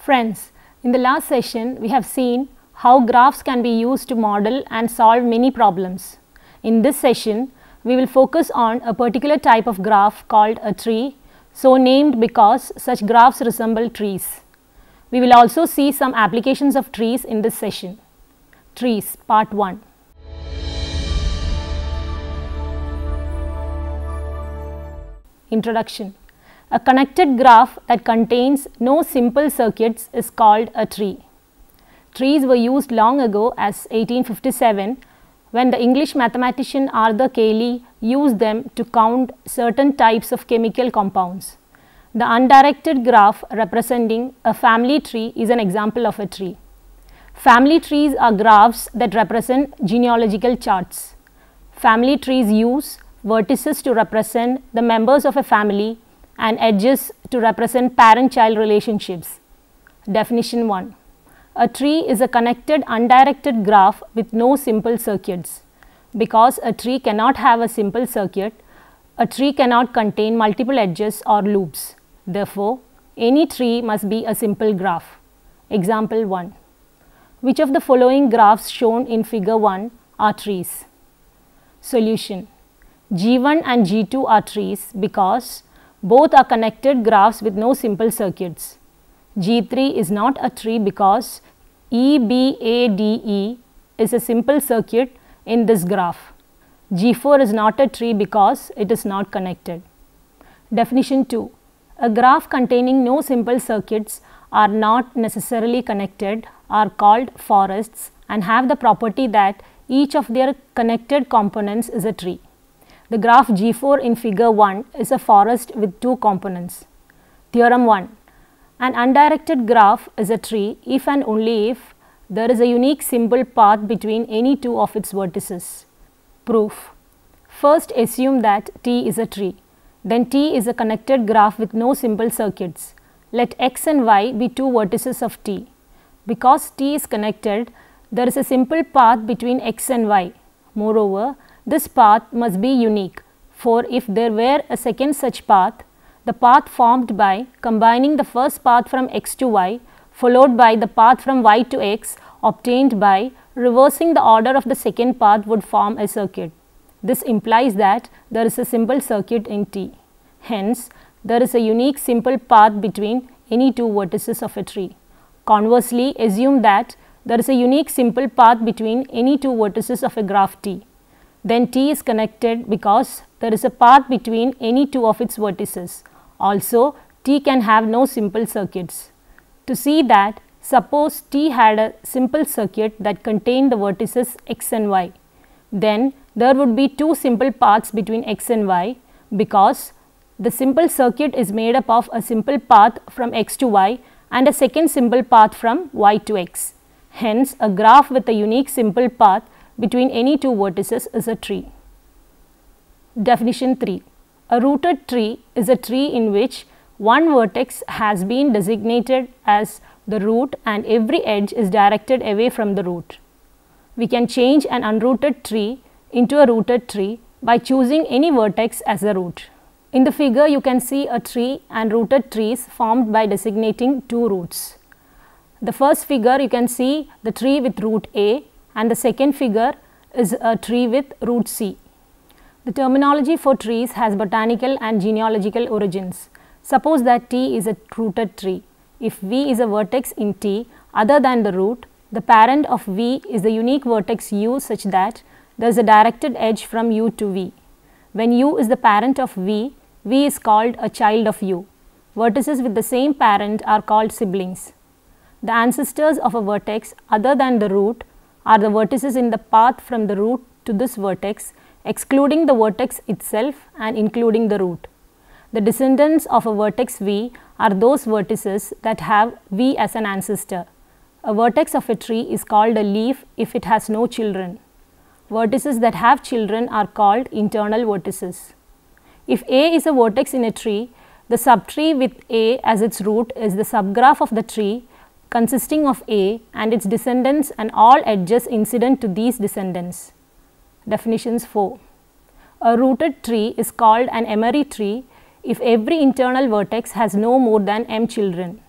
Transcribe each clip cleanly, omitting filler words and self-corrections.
Friends, in the last session we have seen how graphs can be used to model and solve many problems. In this session, we will focus on a particular type of graph called a tree, so named because such graphs resemble trees. We will also see some applications of trees in this session. Trees, Part 1. Introduction. A connected graph that contains no simple circuits is called a tree. Trees were used long ago as 1857 when the English mathematician Arthur Cayley used them to count certain types of chemical compounds. The undirected graph representing a family tree is an example of a tree. Family trees are graphs that represent genealogical charts. Family trees use vertices to represent the members of a family and edges to represent parent-child relationships. Definition 1. A tree is a connected undirected graph with no simple circuits. Because a tree cannot have a simple circuit, a tree cannot contain multiple edges or loops. Therefore, any tree must be a simple graph. Example 1. Which of the following graphs shown in figure 1 are trees? Solution. G1 and G2 are trees because both are connected graphs with no simple circuits. G3 is not a tree because EBADE is a simple circuit in this graph. G4 is not a tree because it is not connected. Definition 2. A graph containing no simple circuits are not necessarily connected are called forests and have the property that each of their connected components is a tree. The graph G4 in figure 1 is a forest with two components. Theorem 1. An undirected graph is a tree if and only if there is a unique simple path between any two of its vertices. Proof. First assume that T is a tree. Then T is a connected graph with no simple circuits. Let x and y be two vertices of T. Because T is connected, there is a simple path between x and y. Moreover, this path must be unique, for if there were a second such path, the path formed by combining the first path from x to y followed by the path from y to x obtained by reversing the order of the second path would form a circuit. This implies that there is a simple circuit in T. Hence, there is a unique simple path between any two vertices of a tree. Conversely, assume that there is a unique simple path between any two vertices of a graph T. Then T is connected because there is a path between any two of its vertices. Also, T can have no simple circuits. To see that, suppose T had a simple circuit that contained the vertices x and y. Then there would be two simple paths between x and y because the simple circuit is made up of a simple path from x to y and a second simple path from y to x. Hence, a graph with a unique simple path between any two vertices is a tree. Definition 3. A rooted tree is a tree in which one vertex has been designated as the root and every edge is directed away from the root. We can change an unrooted tree into a rooted tree by choosing any vertex as the root. In the figure, you can see a tree and rooted trees formed by designating two roots. The first figure you can see the tree with root A and the second figure is a tree with root C. The terminology for trees has botanical and genealogical origins. Suppose that T is a rooted tree. If V is a vertex in T other than the root, the parent of V is the unique vertex U such that there is a directed edge from U to V. When U is the parent of V, V is called a child of U. Vertices with the same parent are called siblings. The ancestors of a vertex other than the root are the vertices in the path from the root to this vertex, excluding the vertex itself and including the root. The descendants of a vertex V are those vertices that have V as an ancestor. A vertex of a tree is called a leaf if it has no children. Vertices that have children are called internal vertices. If A is a vertex in a tree, the subtree with A as its root is the subgraph of the tree consisting of A and its descendants and all edges incident to these descendants. Definitions 4. A rooted tree is called an emery tree if every internal vertex has no more than m children.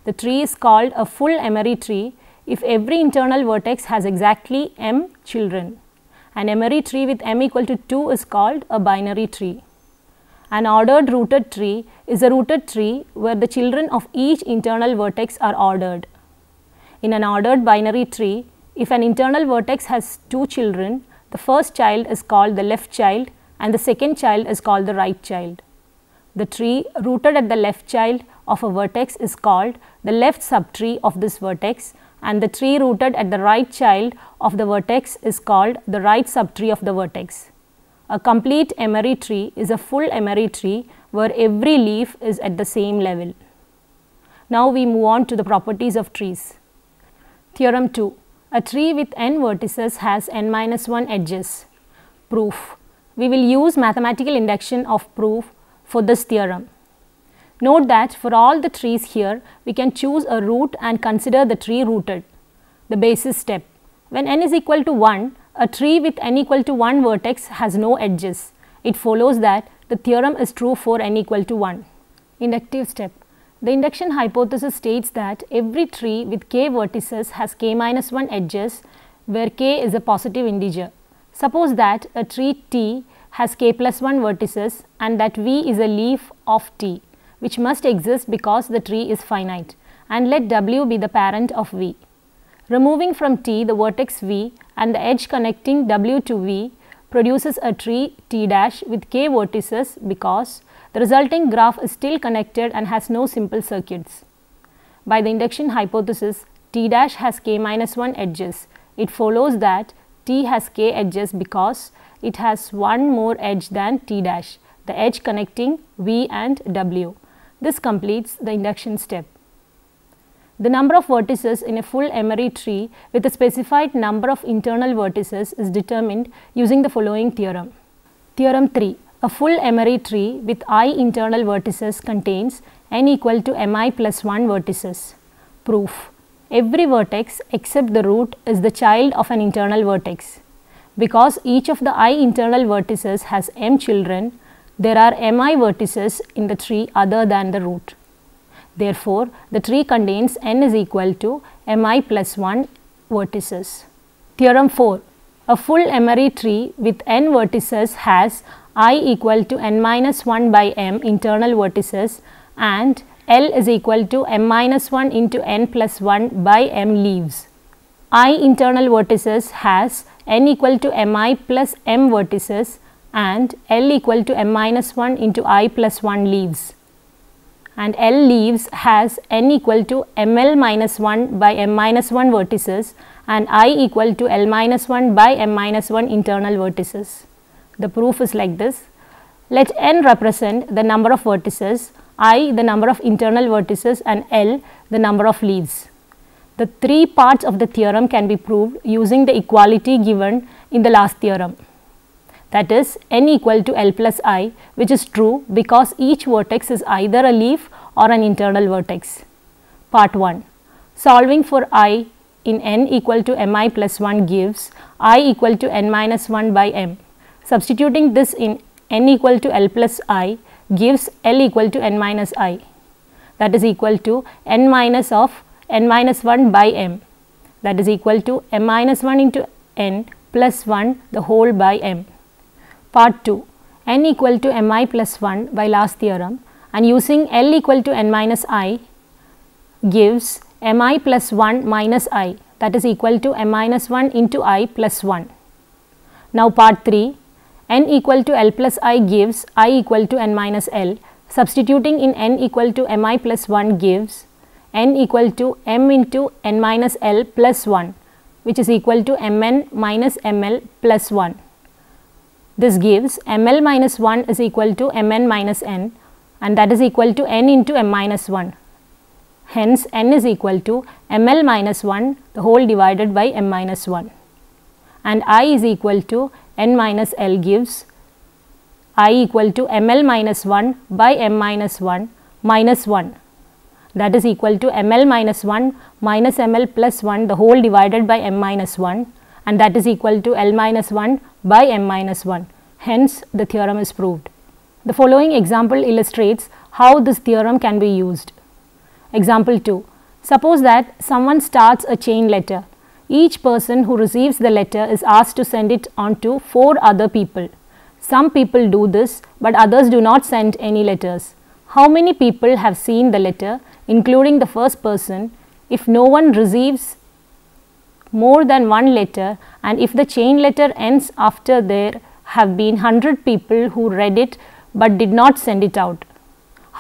The tree is called a full Emery tree if every internal vertex has exactly m children. An Emery tree with m equal to 2 is called a binary tree. An ordered rooted tree is a rooted tree where the children of each internal vertex are ordered. In an ordered binary tree, if an internal vertex has 2 children, the first child is called the left child and the second child is called the right child. The tree rooted at the left child of a vertex is called the left subtree of this vertex, and the tree rooted at the right child of the vertex is called the right subtree of the vertex. A complete Emery tree is a full Emery tree where every leaf is at the same level. Now we move on to the properties of trees. Theorem 2. A tree with n vertices has n-1 edges. Proof. We will use mathematical induction of proof for this theorem. Note that for all the trees here, we can choose a root and consider the tree rooted. The basis step. When n is equal to 1, a tree with n equal to 1 vertex has no edges. It follows that the theorem is true for n equal to 1. Inductive step. The induction hypothesis states that every tree with k vertices has k-1 edges where k is a positive integer. Suppose that a tree T has k plus 1 vertices and that V is a leaf of T, which must exist because the tree is finite, and let W be the parent of V. Removing from T the vertex V and the edge connecting W to V produces a tree T dash with k vertices because the resulting graph is still connected and has no simple circuits. By the induction hypothesis, T dash has k-1 edges. It follows that T has k edges because it has one more edge than T dash, the edge connecting V and W. This completes the induction step. The number of vertices in a full Emery tree with a specified number of internal vertices is determined using the following theorem. Theorem 3. A full Emery tree with I internal vertices contains n equal to mi plus 1 vertices. Proof. Every vertex except the root is the child of an internal vertex. Because each of the I internal vertices has m children, there are mi vertices in the tree other than the root. Therefore, the tree contains n is equal to mi plus 1 vertices. Theorem 4. A full Emery tree with n vertices has I equal to n minus 1 by m internal vertices and L is equal to m minus 1 into n plus 1 by m leaves. I internal vertices has n equal to mi plus m vertices and L equal to m minus 1 into I plus 1 leaves. And L leaves has n equal to ml minus 1 by m minus 1 vertices and I equal to L minus 1 by m minus 1 internal vertices. The proof is like this. Let n represent the number of vertices, I the number of internal vertices and L the number of leaves. The three parts of the theorem can be proved using the equality given in the last theorem. That is n equal to L plus I, which is true because each vertex is either a leaf or an internal vertex. Part 1. Solving for I in n equal to mi plus 1 gives I equal to n minus 1 by m. Substituting this in n equal to L plus I gives L equal to n minus I, that is equal to n minus of n minus 1 by m, that is equal to m minus 1 into n plus 1 the whole by m. Part 2. N equal to mi plus 1 by last theorem and using L equal to n minus I gives mi plus 1 minus I, that is equal to m minus 1 into I plus 1. Now part 3. N equal to L plus I gives I equal to n minus L. Substituting in n equal to mi plus 1 gives n equal to m into n minus L plus 1, which is equal to mn minus ml plus 1. This gives ml minus 1 is equal to mn minus n, and that is equal to n into m minus 1. Hence, n is equal to ml minus 1 the whole divided by m minus 1, and I is equal to n minus L gives I equal to ml minus 1 by m minus 1 minus 1, that is equal to ml minus 1 minus ml plus 1 the whole divided by m minus 1, and that is equal to L minus 1 by m minus 1. Hence, the theorem is proved. The following example illustrates how this theorem can be used. Example 2. Suppose that someone starts a chain letter. Each person who receives the letter is asked to send it on to 4 other people. Some people do this, but others do not send any letters. How many people have seen the letter, including the first person, if no one receives more than one letter, and if the chain letter ends after there have been 100 people who read it but did not send it out?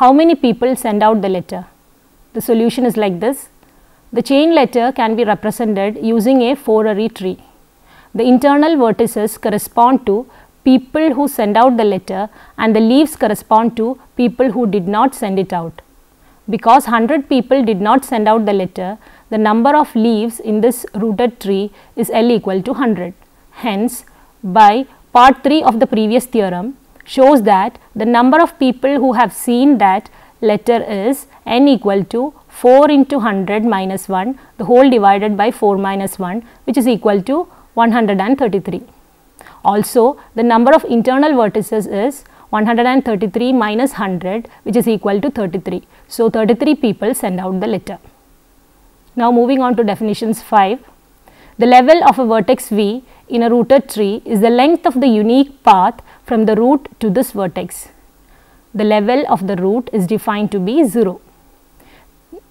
How many people send out the letter? The solution is like this. The chain letter can be represented using a 4-ary tree. The internal vertices correspond to people who send out the letter and the leaves correspond to people who did not send it out. Because 100 people did not send out the letter, the number of leaves in this rooted tree is L equal to 100. Hence, by part 3 of the previous theorem shows that the number of people who have seen that letter is n equal to 4 into 100 minus 1, the whole divided by 4 minus 1, which is equal to 133. Also, the number of internal vertices is 133 minus 100, which is equal to 33. So, 33 people send out the letter. Now, moving on to definitions 5. The level of a vertex V in a rooted tree is the length of the unique path from the root to this vertex. The level of the root is defined to be 0.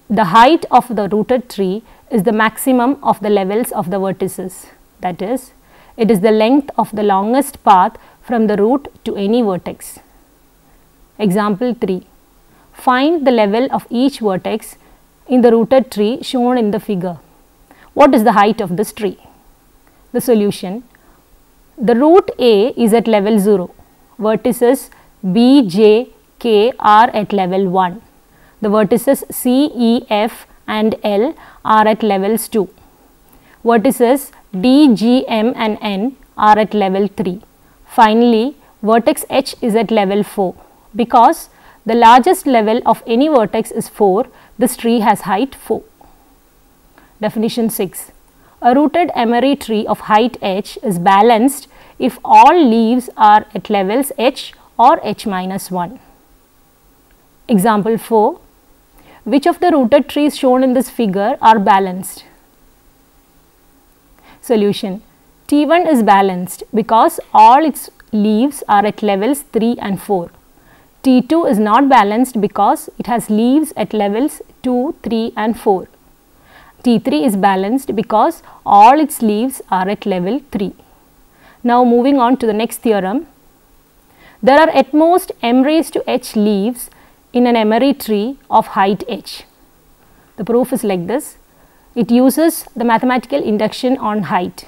The height of the rooted tree is the maximum of the levels of the vertices, that is, it is the length of the longest path from the root to any vertex. Example 3. Find the level of each vertex in the rooted tree shown in the figure. What is the height of this tree? The solution: the root A is at level 0, vertices B, J, K are at level 1. The vertices C, E, F and L are at levels 2. Vertices D, G, M and N are at level 3. Finally, vertex H is at level 4. Because the largest level of any vertex is 4, this tree has height 4. Definition 6. A rooted emery tree of height h is balanced if all leaves are at levels h or h minus 1. Example 4. Which of the rooted trees shown in this figure are balanced? Solution: T1 is balanced because all its leaves are at levels 3 and 4. T2 is not balanced because it has leaves at levels 2, 3 and 4. T3 is balanced because all its leaves are at level 3. Now, moving on to the next theorem. There are at most m raised to h leaves in an emery tree of height h. The proof is like this. It uses the mathematical induction on height.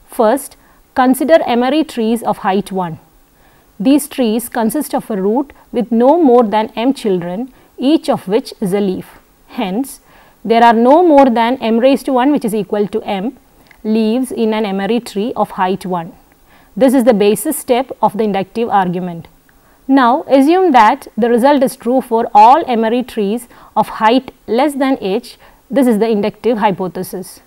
First, consider emery trees of height 1. These trees consist of a root with no more than m children, each of which is a leaf. Hence, there are no more than m raised to 1, which is equal to m, leaves in an emery tree of height 1. This is the basis step of the inductive argument. Now, assume that the result is true for all emery trees of height less than h. This is the inductive hypothesis.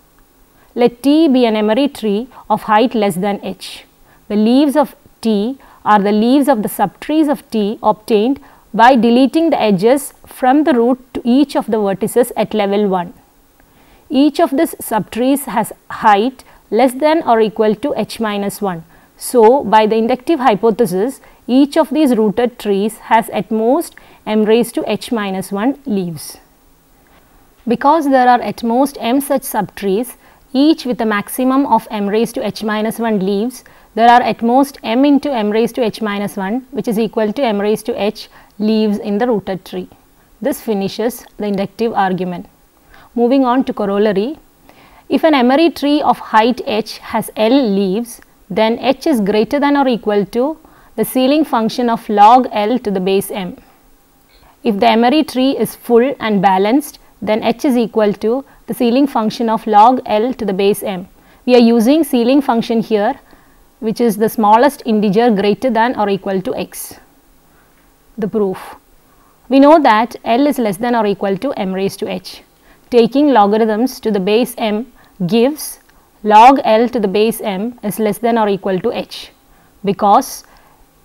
Let T be an emery tree of height less than h. The leaves of T are the leaves of the subtrees of T obtained by deleting the edges from the root to each of the vertices at level 1. Each of these subtrees has height less than or equal to h minus 1. So, by the inductive hypothesis, each of these rooted trees has at most m raised to h minus 1 leaves. Because there are at most m such subtrees, each with a maximum of m raised to h minus 1 leaves, there are at most m into m raised to h minus 1, which is equal to m raised to h leaves in the rooted tree. This finishes the inductive argument. Moving on to corollary. If an emery tree of height h has L leaves, then h is greater than or equal to the ceiling function of log L to the base m. If the emery tree is full and balanced, then h is equal to the ceiling function of log L to the base m. We are using ceiling function here, which is the smallest integer greater than or equal to x. The proof. We know that L is less than or equal to m raised to h. Taking logarithms to the base m gives log L to the base m is less than or equal to h. Because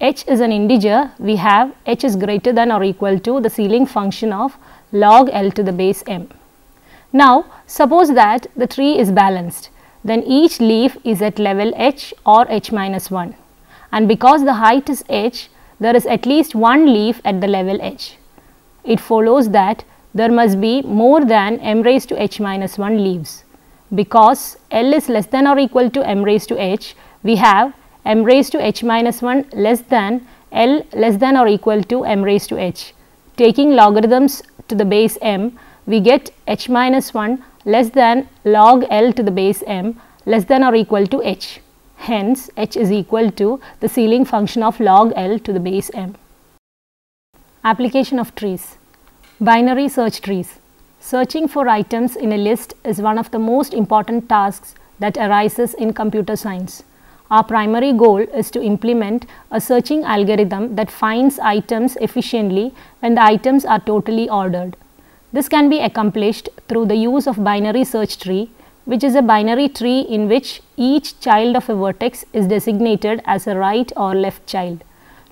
h is an integer, we have h is greater than or equal to the ceiling function of log L to the base m. Now, suppose that the tree is balanced, then each leaf is at level h or h minus 1, and because the height is h, there is at least one leaf at the level h. It follows that there must be more than m raised to h minus 1 leaves. Because L is less than or equal to m raised to h, we have m raised to h minus 1 less than L less than or equal to m raised to h. Taking logarithms to the base m, we get h minus 1 less than log L to the base m less than or equal to h. Hence, h is equal to the ceiling function of log L to the base m. Application of trees. Binary search trees. Searching for items in a list is one of the most important tasks that arises in computer science. Our primary goal is to implement a searching algorithm that finds items efficiently when the items are totally ordered. This can be accomplished through the use of binary search tree, which is a binary tree in which each child of a vertex is designated as a right or left child.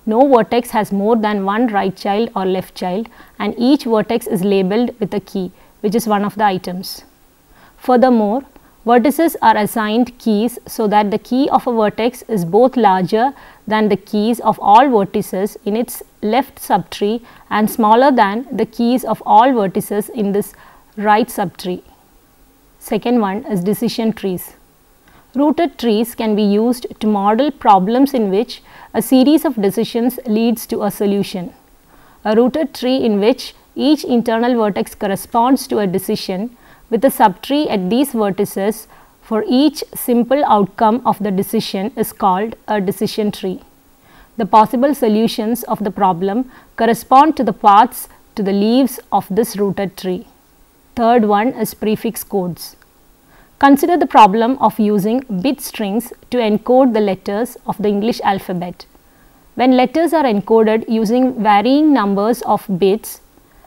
No vertex has more than one right child or left child, and each vertex is labeled with a key, which is one of the items. Furthermore, vertices are assigned keys so that the key of a vertex is both larger than the keys of all vertices in its left subtree and smaller than the keys of all vertices in this right subtree. Second one is decision trees. Rooted trees can be used to model problems in which a series of decisions leads to a solution. A rooted tree in which each internal vertex corresponds to a decision with a subtree at these vertices for each simple outcome of the decision is called a decision tree. The possible solutions of the problem correspond to the paths to the leaves of this rooted tree. Third one is prefix codes. Consider the problem of using bit strings to encode the letters of the English alphabet. When letters are encoded using varying numbers of bits,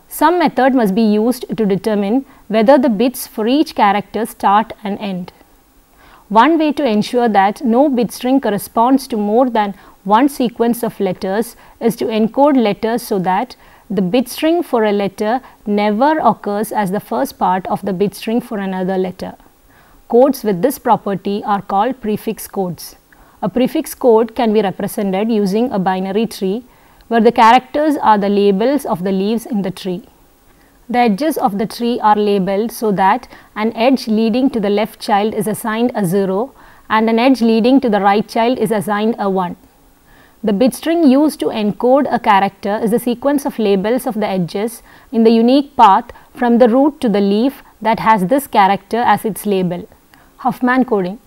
some method must be used to determine whether the bits for each character start and end. One way to ensure that no bit string corresponds to more than one sequence of letters is to encode letters so that the bit string for a letter never occurs as the first part of the bit string for another letter. Codes with this property are called prefix codes. A prefix code can be represented using a binary tree where the characters are the labels of the leaves in the tree. The edges of the tree are labeled so that an edge leading to the left child is assigned a 0 and an edge leading to the right child is assigned a 1. The bit string used to encode a character is the sequence of labels of the edges in the unique path from the root to the leaf that has this character as its label. Huffman coding.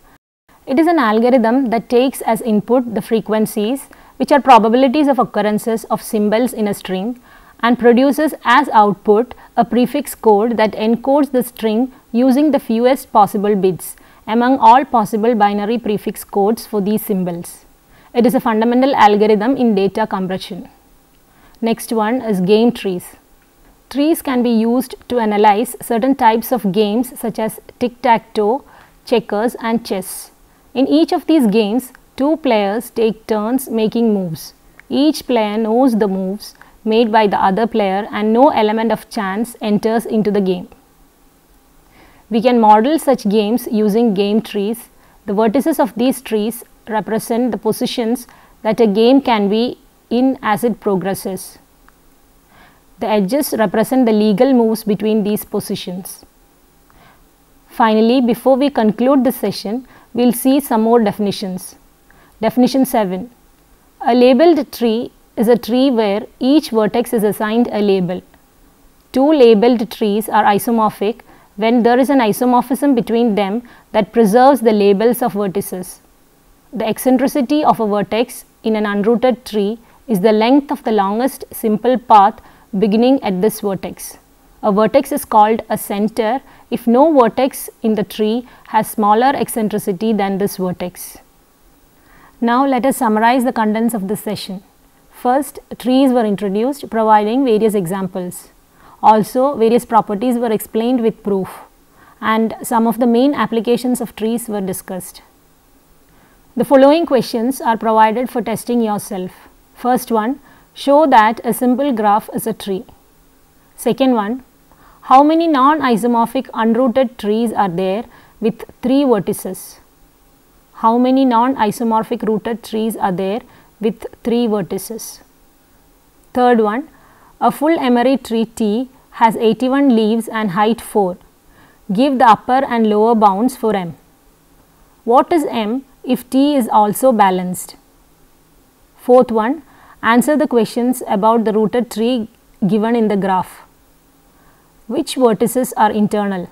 It is an algorithm that takes as input the frequencies, which are probabilities of occurrences of symbols in a string, and produces as output a prefix code that encodes the string using the fewest possible bits among all possible binary prefix codes for these symbols. It is a fundamental algorithm in data compression. Next one is game trees. Trees can be used to analyze certain types of games such as tic-tac-toe, checkers and chess. In each of these games, two players take turns making moves. Each player knows the moves made by the other player and no element of chance enters into the game. We can model such games using game trees. The vertices of these trees represent the positions that a game can be in as it progresses. The edges represent the legal moves between these positions. Finally, before we conclude this session, we will see some more definitions. Definition 7. A labeled tree is a tree where each vertex is assigned a label. Two labeled trees are isomorphic when there is an isomorphism between them that preserves the labels of vertices. The eccentricity of a vertex in an unrooted tree is the length of the longest simple path beginning at this vertex. A vertex is called a center if no vertex in the tree has smaller eccentricity than this vertex. Now let us summarize the contents of this session. First, trees were introduced providing various examples. Also, various properties were explained with proof, and some of the main applications of trees were discussed. The following questions are provided for testing yourself. First one, show that a simple graph is a tree. Second one, How many non-isomorphic unrooted trees are there with 3 vertices? How many non-isomorphic rooted trees are there with 3 vertices? Third one, a full emery tree T has 81 leaves and height 4. Give the upper and lower bounds for M. What is M if T is also balanced? Fourth one, answer the questions about the rooted tree given in the graph. Which vertices are internal?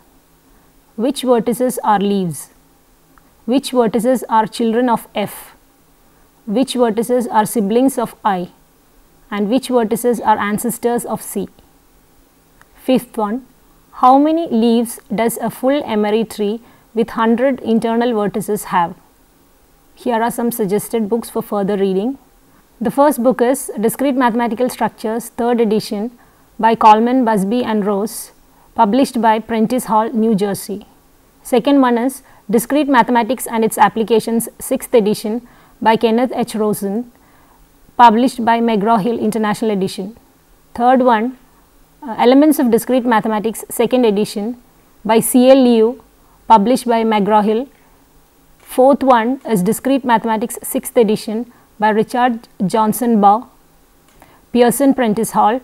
Which vertices are leaves? Which vertices are children of F? Which vertices are siblings of I? And which vertices are ancestors of C? Fifth one, how many leaves does a full emery tree with 100 internal vertices have? Here are some suggested books for further reading. The first book is Discrete Mathematical Structures, 3rd edition by Coleman, Busby and Rose, published by Prentice Hall, New Jersey. Second one is Discrete Mathematics and its Applications, 6th edition by Kenneth H. Rosen, published by McGraw-Hill International Edition. Third one, Elements of Discrete Mathematics, 2nd edition by C. L. Liu, published by McGraw-Hill. Fourth one is Discrete Mathematics, 6th edition by Richard Johnson Baugh, Pearson Prentice Hall.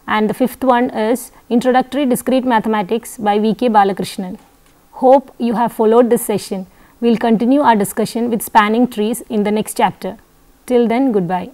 And the fifth one is Introductory Discrete Mathematics by V. K. Balakrishnan. Hope you have followed this session. We will continue our discussion with spanning trees in the next chapter. Till then, goodbye.